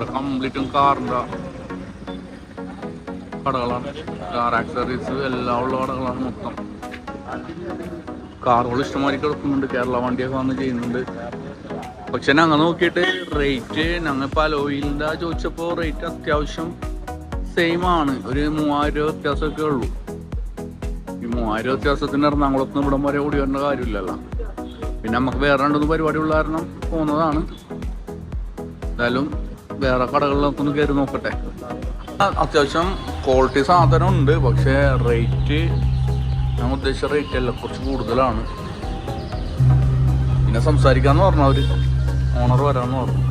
ഇവിടെ കംപ്ലീറ്റും കാറിൻ്റെ കടകളാണ്. Car accessories എല്ലാം ഉള്ള കടകളാണ് മൊത്തം. കാറുകൾ ഇഷ്ടംമാതിരി കിടക്കുന്നുണ്ട്. കേരള വണ്ടിയൊക്കെ വന്ന് ചെയ്യുന്നുണ്ട്. പക്ഷെ ഞങ്ങൾ നോക്കിയിട്ട് റേറ്റ് ഞങ്ങളിപ്പോൾ അലോയിലിൻ്റെ ചോദിച്ചപ്പോൾ റേറ്റ് അത്യാവശ്യം സെയിം ആണ്. ഒരു 3000 രൂപ വ്യത്യാസമൊക്കെ ഉള്ളൂ. ഈ 3000 രൂപ വ്യത്യാസത്തിന് എറണാകുളത്ത് നിന്ന് ഇവിടം വരെ ഓടി വരേണ്ട കാര്യമില്ലല്ലോ. പിന്നെ നമുക്ക് വേറെ രണ്ടൊന്ന് പരിപാടിയുള്ള കാരണം പോകുന്നതാണ്. എന്തായാലും വേറെ കടകളിലൊക്കെ കയറി നോക്കട്ടെ. അത്യാവശ്യം ക്വാളിറ്റി സാധനം ഉണ്ട്. പക്ഷേ റേറ്റ് ഞാൻ ഉദ്ദേശിച്ച റേറ്റ് അല്ല, കുറച്ച് കൂടുതലാണ്. പിന്നെ സംസാരിക്കാമെന്ന് പറഞ്ഞു അവർ, ഓണർ വരാമെന്ന് പറഞ്ഞു.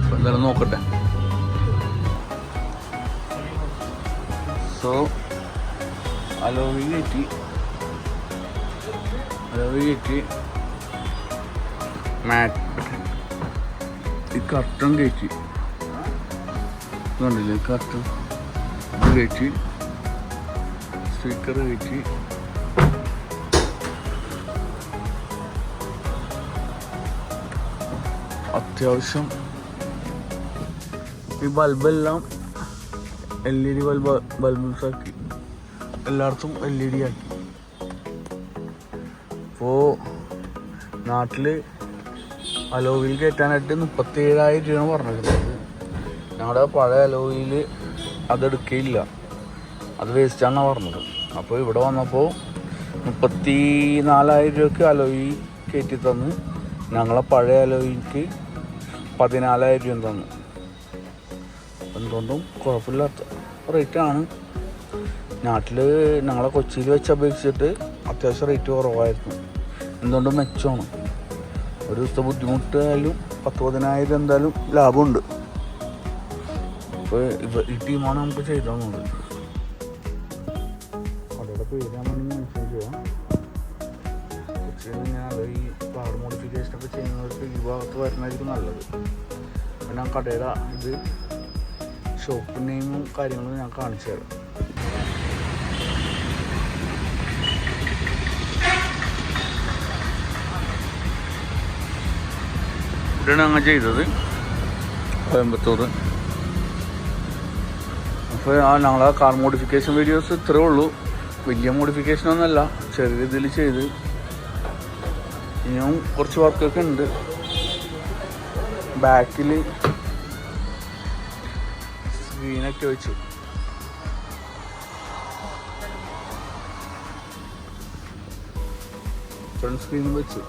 അപ്പോൾ എന്തായാലും നോക്കട്ടെ. സോ അലോയി കയറ്റി മാറ്റ് ഈ കർട്ടൺ കയറ്റി കണ്ടില്ലേ, കർട്ടൺ കയറ്റി, സ്പീക്കർ കയറ്റി, അത്യാവശ്യം ഈ ബൾബെല്ലാം LED ബൾബ്സ് ആക്കി, എല്ലായിടത്തും LED ആക്കി. അപ്പോൾ നാട്ടിൽ അലോയിൽ കയറ്റാനായിട്ട് 37,000 രൂപയാണ് പറഞ്ഞിരുന്നത്. ഞങ്ങളുടെ പഴയ അലോയിൽ അതെടുക്കുകയില്ല, അത് വേസ്റ്റാണെന്നാണ് പറഞ്ഞത്. അപ്പോൾ ഇവിടെ വന്നപ്പോൾ 34,000 രൂപയ്ക്ക് അലോയി കയറ്റി തന്ന്. ഞങ്ങളെ പഴയ അലോയിക്ക് 14,000 രൂപ തന്നു. എന്തുകൊണ്ടും കുഴപ്പമില്ലാത്ത റേറ്റാണ്. നാട്ടിൽ ഞങ്ങളെ കൊച്ചിയിൽ വെച്ച് അപേക്ഷിച്ചിട്ട് അത്യാവശ്യം റേറ്റ് കുറവായിരുന്നു. എന്തുകൊണ്ടും മെച്ചമാണ്. ഒരു ദിവസത്തെ ബുദ്ധിമുട്ടായാലും 10,000 എന്തായാലും ലാഭമുണ്ട്. അപ്പോൾ ഈ ടീമാണ് നമുക്ക് ചെയ്തു തന്നത്. കടയുടെ പേര് ഞാൻ മെൻഷൻ ചെയ്യാം. കൊച്ചിയിൽ ഞാൻ ഈ കാർ മോഡിഫിക്കേഷനൊക്കെ ചെയ്യുന്നവർക്ക് ഈ ഭാഗത്ത് വരുന്നതായിരിക്കും നല്ലത്. അപ്പോൾ ഞാൻ കടയുടെ ഇത് ഷോപ്പ് നെയിമും കാര്യങ്ങളും ഞാൻ കാണിച്ചു തരാം. ഇവിടെയാണ് ഞങ്ങൾ ചെയ്തത്, കോയമ്പത്തൂർ. അപ്പോൾ ഞങ്ങളെ കാർ മോഡിഫിക്കേഷൻ വീഡിയോസ് ഇത്രേ ഉള്ളൂ. വലിയ മോഡിഫിക്കേഷനൊന്നുമല്ല, ചെറിയ രീതിയിൽ ചെയ്ത്. ഇനിയും കുറച്ച് വർക്കൊക്കെ ഉണ്ട്. ബാക്കിൽ സ്ക്രീനൊക്കെ വെച്ചു. ഫ്രണ്ട് സ്ക്രീൻ വെച്ചു.